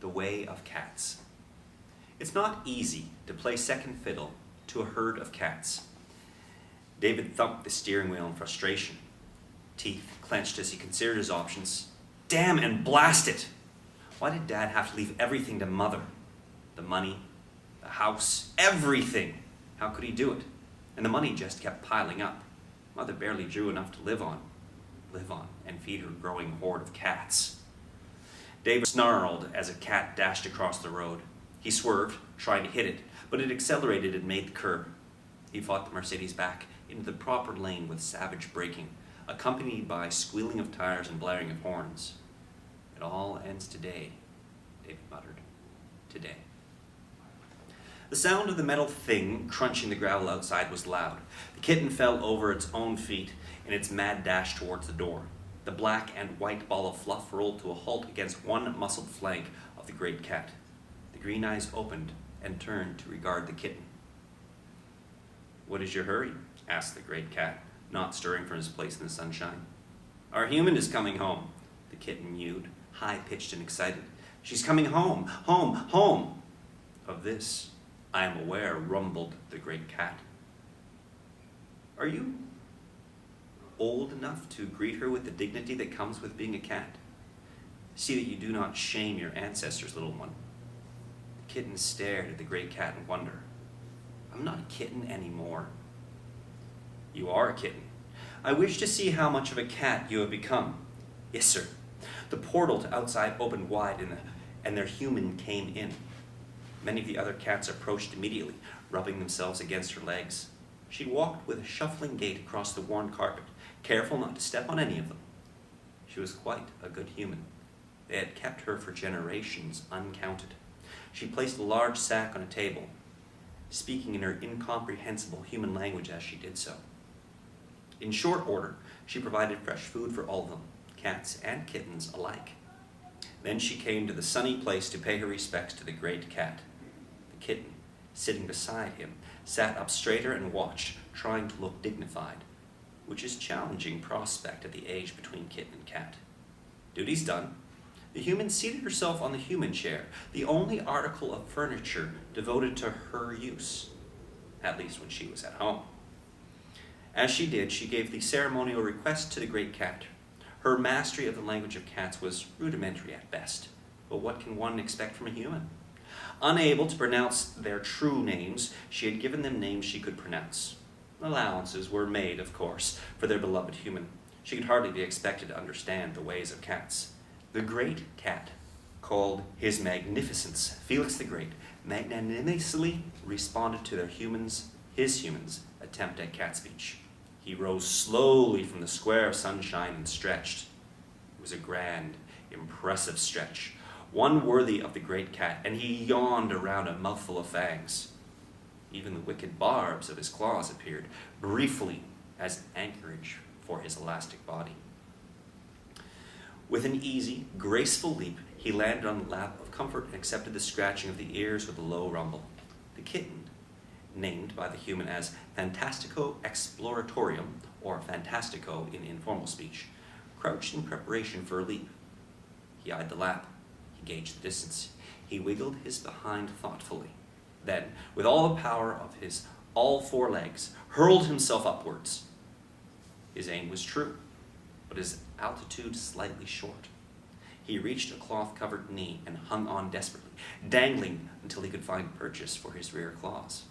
the way of cats. It's not easy to play second fiddle to a herd of cats. David thumped the steering wheel in frustration. Teeth clenched as he considered his options. Damn and blast it! Why did Dad have to leave everything to Mother? The money, the house, everything. How could he do it? And the money just kept piling up. Mother barely drew enough to live on, and feed her growing horde of cats. David snarled as a cat dashed across the road. He swerved, trying to hit it, but it accelerated and made the curb. He fought the Mercedes back into the proper lane with savage braking, accompanied by squealing of tires and blaring of horns. It all ends today, David muttered. Today. The sound of the metal thing crunching the gravel outside was loud. The kitten fell over its own feet in its mad dash towards the door. The black and white ball of fluff rolled to a halt against one muscled flank of the great cat. The green eyes opened and turned to regard the kitten. "What is your hurry?" asked the great cat, not stirring from his place in the sunshine. "Our human is coming home," the kitten mewed, high-pitched and excited. "She's coming home, home, home." "Of this I am aware," rumbled the great cat. "Are you old enough to greet her with the dignity that comes with being a cat? See that you do not shame your ancestors, little one." The kitten stared at the great cat in wonder. "I'm not a kitten anymore." "You are a kitten. I wish to see how much of a cat you have become." "Yes, sir." The portal to outside opened wide and their human came in. Many of the other cats approached immediately, rubbing themselves against her legs. She walked with a shuffling gait across the worn carpet, careful not to step on any of them. She was quite a good human. They had kept her for generations uncounted. She placed a large sack on a table, speaking in her incomprehensible human language as she did so. In short order, she provided fresh food for all of them, cats and kittens alike. Then she came to the sunny place to pay her respects to the great cat. The kitten, sitting beside him, sat up straighter and watched, trying to look dignified, which is a challenging prospect at the age between kitten and cat. Duties done, the human seated herself on the human chair, the only article of furniture devoted to her use, at least when she was at home. As she did, she gave the ceremonial request to the great cat. Her mastery of the language of cats was rudimentary at best, but what can one expect from a human? Unable to pronounce their true names, she had given them names she could pronounce. Allowances were made, of course, for their beloved human. She could hardly be expected to understand the ways of cats. The great cat, called His Magnificence Felix the Great, magnanimously responded to his humans' attempt at cat speech. He rose slowly from the square of sunshine and stretched. It was a grand, impressive stretch, one worthy of the great cat, and he yawned around a mouthful of fangs. Even the wicked barbs of his claws appeared, briefly, as anchorage for his elastic body. With an easy, graceful leap, he landed on the lap of comfort and accepted the scratching of the ears with a low rumble. The kitten, named by the human as Fantastico Exploratorium, or Fantastico in informal speech, crouched in preparation for a leap. He eyed the lap. He gauged the distance. He wiggled his behind thoughtfully. Then, with all the power of his all four legs, hurled himself upwards. His aim was true, but his altitude slightly short. He reached a cloth-covered knee and hung on desperately, dangling until he could find purchase for his rear claws.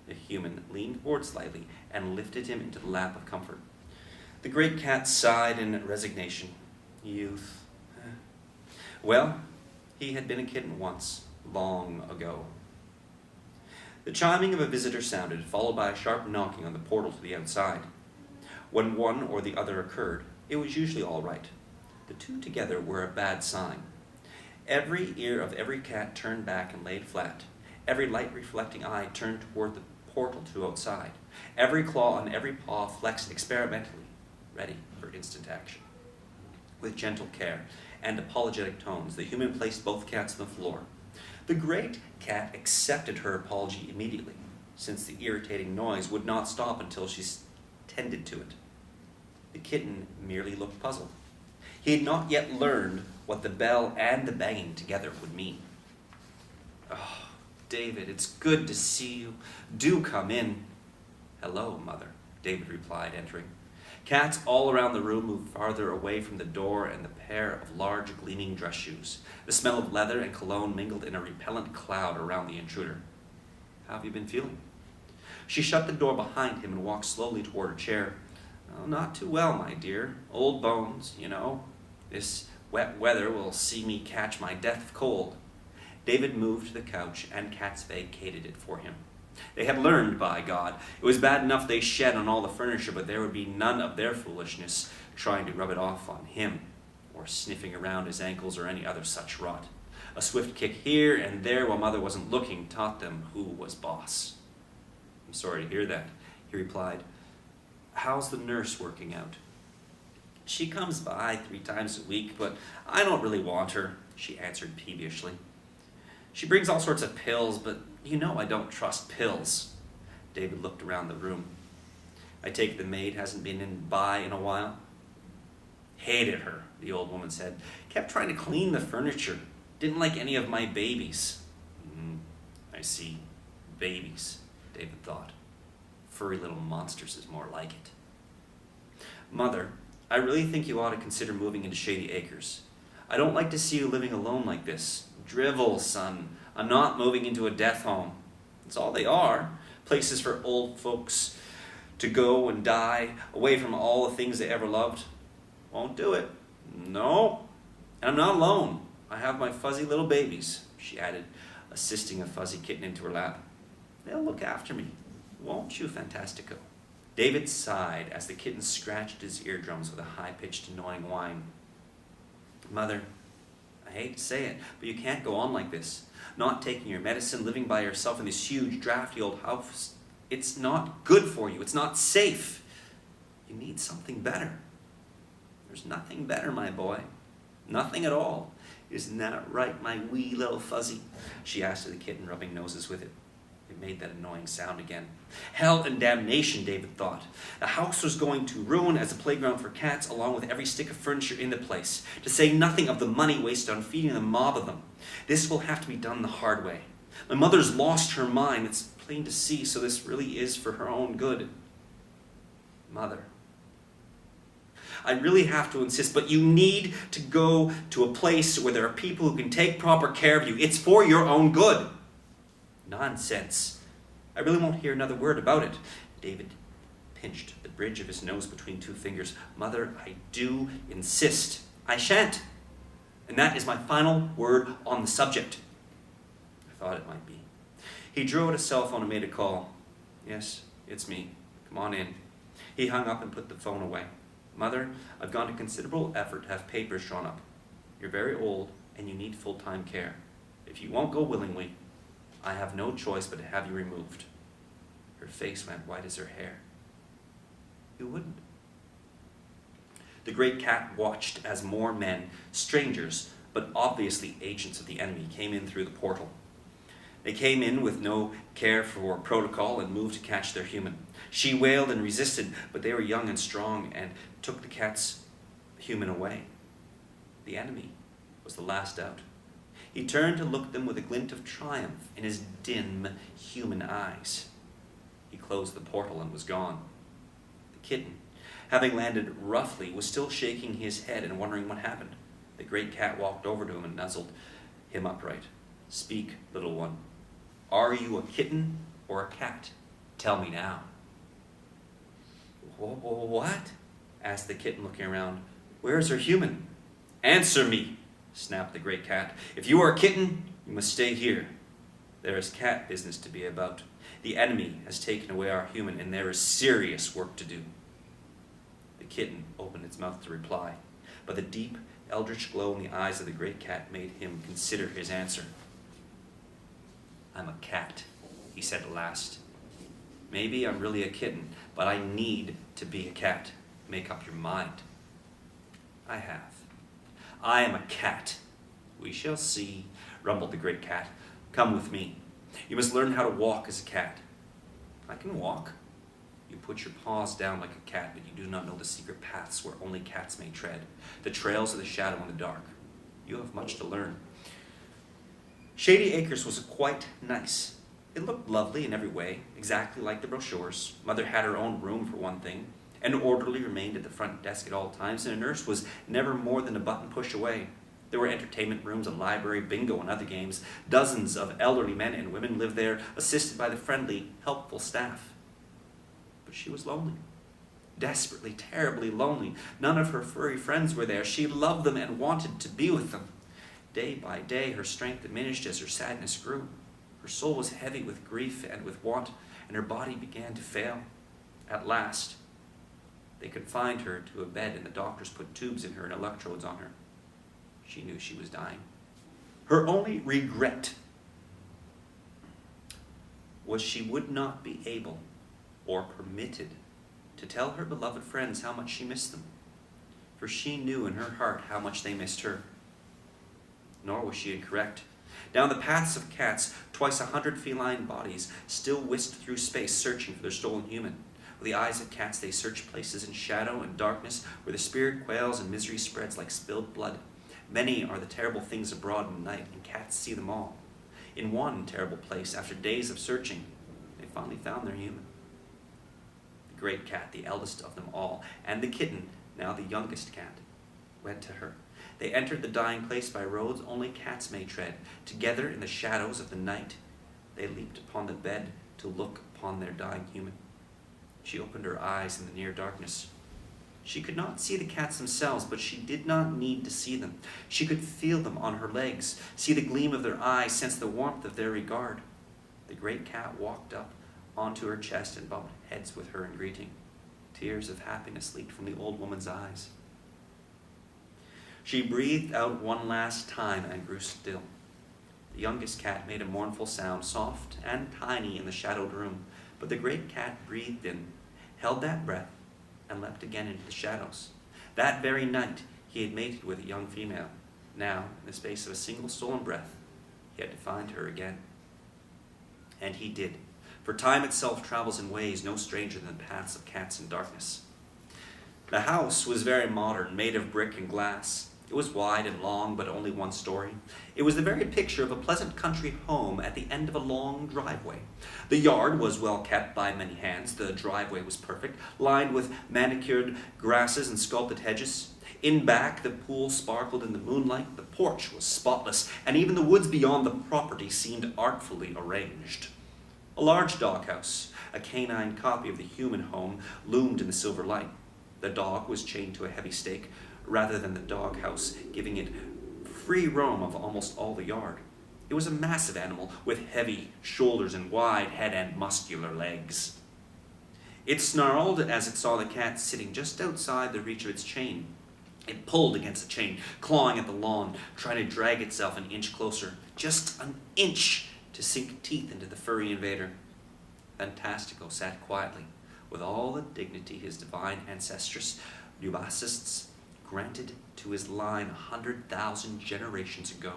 The human leaned forward slightly and lifted him into the lap of comfort. The great cat sighed in resignation. Youth. Well, he had been a kitten once, long ago. The chiming of a visitor sounded, followed by a sharp knocking on the portal to the outside. When one or the other occurred, it was usually all right. The two together were a bad sign. Every ear of every cat turned back and laid flat. Every light-reflecting eye turned toward the portal to outside. Every claw on every paw flexed experimentally, ready for instant action. With gentle care and apologetic tones, the human placed both cats on the floor. The great cat accepted her apology immediately, since the irritating noise would not stop until she tended to it. The kitten merely looked puzzled. He had not yet learned what the bell and the banging together would mean. "Oh, David, it's good to see you. Do come in." "Hello, Mother," David replied, entering. Cats all around the room moved farther away from the door and the pair of large gleaming dress shoes. The smell of leather and cologne mingled in a repellent cloud around the intruder. "How have you been feeling?" She shut the door behind him and walked slowly toward her chair. "Oh, not too well, my dear. Old bones, you know. This wet weather will see me catch my death of cold." David moved to the couch, and cats vacated it for him. They had learned, by God. It was bad enough they shed on all the furniture, but there would be none of their foolishness trying to rub it off on him, or sniffing around his ankles or any other such rot. A swift kick here and there while Mother wasn't looking taught them who was boss. "I'm sorry to hear that," he replied. "How's the nurse working out?" "She comes by 3 times a week, but I don't really want her," she answered peevishly. "She brings all sorts of pills, but you know I don't trust pills." David looked around the room. "I take the maid hasn't been by in a while?" "Hated her," the old woman said. "Kept trying to clean the furniture. Didn't like any of my babies." I see. Babies," David thought. "Furry little monsters is more like it." "Mother, I really think you ought to consider moving into Shady Acres. I don't like to see you living alone like this. Drivel, son. I'm not moving into a death home. It's all they are. Places for old folks to go and die, away from all the things they ever loved. Won't do it. No. And I'm not alone. I have my fuzzy little babies," she added, assisting a fuzzy kitten into her lap. "They'll look after me. Won't you, Fantastico?" David sighed as the kitten scratched his eardrums with a high-pitched, annoying whine. "Mother, I hate to say it, but you can't go on like this. Not taking your medicine, living by yourself in this huge, drafty old house. It's not good for you. It's not safe. You need something better." "There's nothing better, my boy. Nothing at all. Isn't that right, my wee little fuzzy?" she asked of the kitten, rubbing noses with it. It made that annoying sound again. Hell and damnation, David thought. The house was going to ruin as a playground for cats, along with every stick of furniture in the place, to say nothing of the money wasted on feeding the mob of them. This will have to be done the hard way. My mother's lost her mind, it's plain to see, so this really is for her own good. Mother, I really have to insist, but you need to go to a place where there are people who can take proper care of you. It's for your own good. Nonsense. I really won't hear another word about it. David pinched the bridge of his nose between two fingers. Mother, I do insist. I shan't. And that is my final word on the subject. I thought it might be. He drew out a cell phone and made a call. Yes, it's me. Come on in. He hung up and put the phone away. Mother, I've gone to considerable effort to have papers drawn up. You're very old and you need full-time care. If you won't go willingly, I have no choice but to have you removed. Her face went white as her hair. You wouldn't. The great cat watched as more men, strangers, but obviously agents of the enemy, came in through the portal. They came in with no care for protocol and moved to catch their human. She wailed and resisted, but they were young and strong and took the cat's human away. The enemy was the last out. He turned to look at them with a glint of triumph in his dim, human eyes. He closed the portal and was gone. The kitten, having landed roughly, was still shaking his head and wondering what happened. The great cat walked over to him and nuzzled him upright. Speak, little one. Are you a kitten or a cat? Tell me now. What? Asked the kitten, looking around. Where's her human? Answer me, snapped the great cat. If you are a kitten, you must stay here. There is cat business to be about. The enemy has taken away our human, and there is serious work to do. The kitten opened its mouth to reply, but the deep, eldritch glow in the eyes of the great cat made him consider his answer. I'm a cat, he said at last. Maybe I'm really a kitten, but I need to be a cat. Make up your mind. I have. I am a cat. We shall see, rumbled the great cat. Come with me. You must learn how to walk as a cat. I can walk. You put your paws down like a cat, but you do not know the secret paths where only cats may tread, the trails of the shadow in the dark. You have much to learn. Shady Acres was quite nice. It looked lovely in every way, exactly like the brochures. Mother had her own room for one thing. An orderly remained at the front desk at all times, and a nurse was never more than a button push away. There were entertainment rooms, a library, bingo, and other games. Dozens of elderly men and women lived there, assisted by the friendly, helpful staff. But she was lonely. Desperately, terribly lonely. None of her furry friends were there. She loved them and wanted to be with them. Day by day, her strength diminished as her sadness grew. Her soul was heavy with grief and with want, and her body began to fail. At last, they confined her to a bed, and the doctors put tubes in her and electrodes on her. She knew she was dying. Her only regret was she would not be able or permitted to tell her beloved friends how much she missed them, for she knew in her heart how much they missed her. Nor was she incorrect. Down the paths of cats, twice 100 feline bodies still whisked through space searching for their stolen human. With the eyes of cats, they search places in shadow and darkness where the spirit quails and misery spreads like spilled blood. Many are the terrible things abroad in the night, and cats see them all. In one terrible place, after days of searching, they finally found their human. The great cat, the eldest of them all, and the kitten, now the youngest cat, went to her. They entered the dying place by roads only cats may tread. Together in the shadows of the night, they leaped upon the bed to look upon their dying human. She opened her eyes in the near darkness. She could not see the cats themselves, but she did not need to see them. She could feel them on her legs, see the gleam of their eyes, sense the warmth of their regard. The great cat walked up onto her chest and bumped heads with her in greeting. Tears of happiness leaked from the old woman's eyes. She breathed out one last time and grew still. The youngest cat made a mournful sound, soft and tiny in the shadowed room, but the great cat breathed in, held that breath, and leapt again into the shadows. That very night he had mated with a young female. Now, in the space of a single stolen breath, he had to find her again. And he did, for time itself travels in ways no stranger than the paths of cats in darkness. The house was very modern, made of brick and glass. It was wide and long, but only one story. It was the very picture of a pleasant country home at the end of a long driveway. The yard was well kept by many hands. The driveway was perfect, lined with manicured grasses and sculpted hedges. In back, the pool sparkled in the moonlight. The porch was spotless, and even the woods beyond the property seemed artfully arranged. A large doghouse, a canine copy of the human home, loomed in the silver light. The dog was chained to a heavy stake, rather than the doghouse, giving it free roam of almost all the yard. It was a massive animal with heavy shoulders and wide head and muscular legs. It snarled as it saw the cat sitting just outside the reach of its chain. It pulled against the chain, clawing at the lawn, trying to drag itself an inch closer, just an inch, to sink teeth into the furry invader. Fantastico sat quietly, with all the dignity his divine ancestress, Nubacists, granted to his line 100,000 generations ago.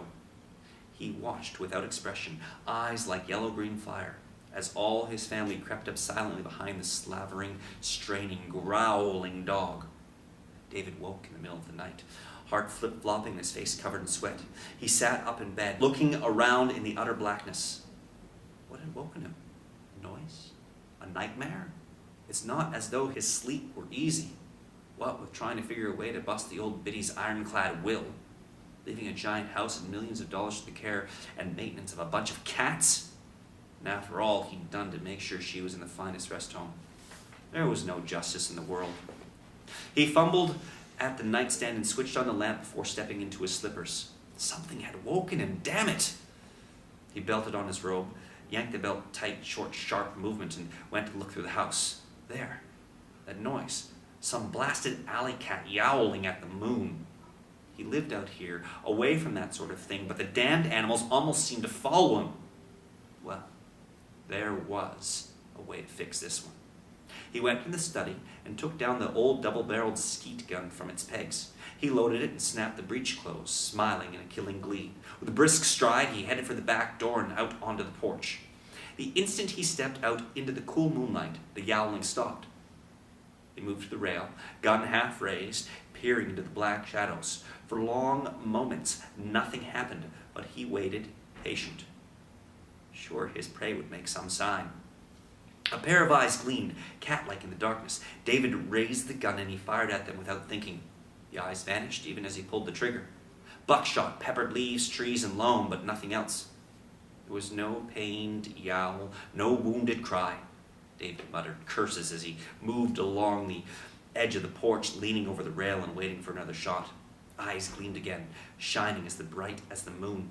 He watched without expression, eyes like yellow-green fire, as all his family crept up silently behind the slavering, straining, growling dog. David woke in the middle of the night, heart flip-flopping, his face covered in sweat. He sat up in bed, looking around in the utter blackness. What had woken him? A noise? A nightmare? It's not as though his sleep were easy. What with trying to figure a way to bust the old biddy's ironclad will, leaving a giant house and millions of dollars for the care and maintenance of a bunch of cats, and after all he'd done to make sure she was in the finest rest home. There was no justice in the world. He fumbled at the nightstand and switched on the lamp before stepping into his slippers. Something had woken him, damn it! He belted on his robe, yanked the belt tight, short, sharp movement, and went to look through the house. There, that noise. Some blasted alley cat yowling at the moon. He lived out here, away from that sort of thing, but the damned animals almost seemed to follow him. Well, there was a way to fix this one. He went in the study and took down the old double-barreled skeet gun from its pegs. He loaded it and snapped the breech close, smiling in a killing glee. With a brisk stride, he headed for the back door and out onto the porch. The instant he stepped out into the cool moonlight, the yowling stopped. They moved to the rail, gun half raised, peering into the black shadows. For long moments, nothing happened, but he waited, patient. Sure, his prey would make some sign. A pair of eyes gleamed, cat-like in the darkness. David raised the gun and he fired at them without thinking. The eyes vanished even as he pulled the trigger. Buckshot peppered leaves, trees, and loam, but nothing else. There was no pained yowl, no wounded cry. David muttered curses as he moved along the edge of the porch, leaning over the rail and waiting for another shot. Eyes gleamed again, shining as bright as the moon.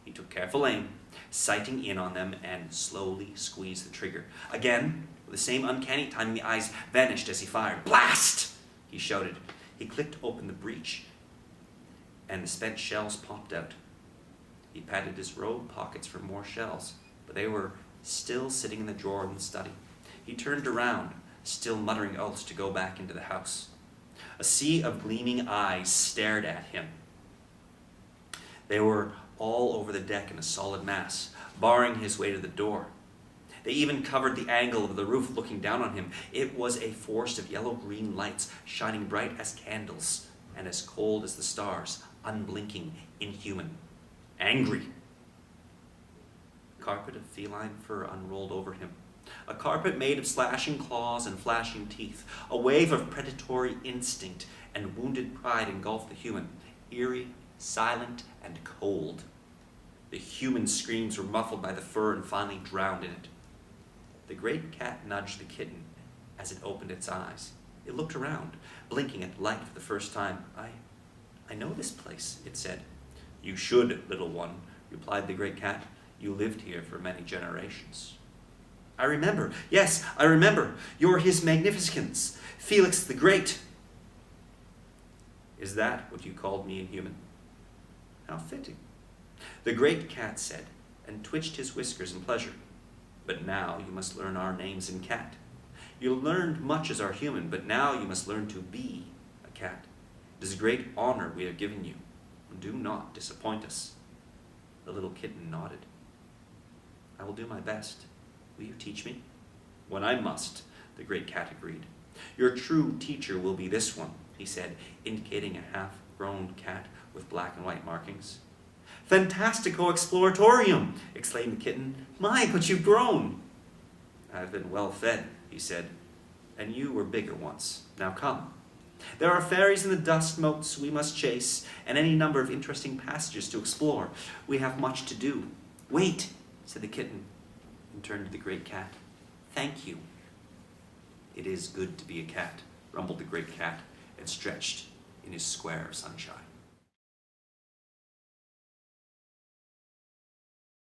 He took careful aim, sighting in on them, and slowly squeezed the trigger. Again, with the same uncanny timing, the eyes vanished as he fired. "Blast!" he shouted. He clicked open the breech, and the spent shells popped out. He patted his robe pockets for more shells, but they were still sitting in the drawer in the study. He turned around, still muttering oaths, to go back into the house. A sea of gleaming eyes stared at him. They were all over the deck in a solid mass, barring his way to the door. They even covered the angle of the roof, looking down on him. It was a forest of yellow-green lights, shining bright as candles and as cold as the stars, unblinking, inhuman, angry. A carpet of feline fur unrolled over him. A carpet made of slashing claws and flashing teeth. A wave of predatory instinct and wounded pride engulfed the human, eerie, silent, and cold. The human screams were muffled by the fur and finally drowned in it. The great cat nudged the kitten as it opened its eyes. It looked around, blinking at the light for the first time. I know this place," it said. "You should, little one," replied the great cat. "You lived here for many generations." "I remember. Yes, I remember. You're His Magnificence, Felix the Great." "Is that what you called me, inhuman? How fitting." The great cat said, and twitched his whiskers in pleasure. "But now you must learn our names in cat. You learned much as our human, but now you must learn to be a cat. It is a great honor we have given you. Do not disappoint us." The little kitten nodded. "I will do my best. Will you teach me?" "When I must," the great cat agreed. "Your true teacher will be this one," he said, indicating a half-grown cat with black and white markings. "Fantastico Exploratorium!" exclaimed the kitten. "My, but you've grown!" "I've been well fed," he said, "and you were bigger once. Now come. There are fairies in the dust motes we must chase, and any number of interesting passages to explore. We have much to do." "Wait," said the kitten, and turned to the great cat. "Thank you." "It is good to be a cat," rumbled the great cat, and stretched in his square of sunshine.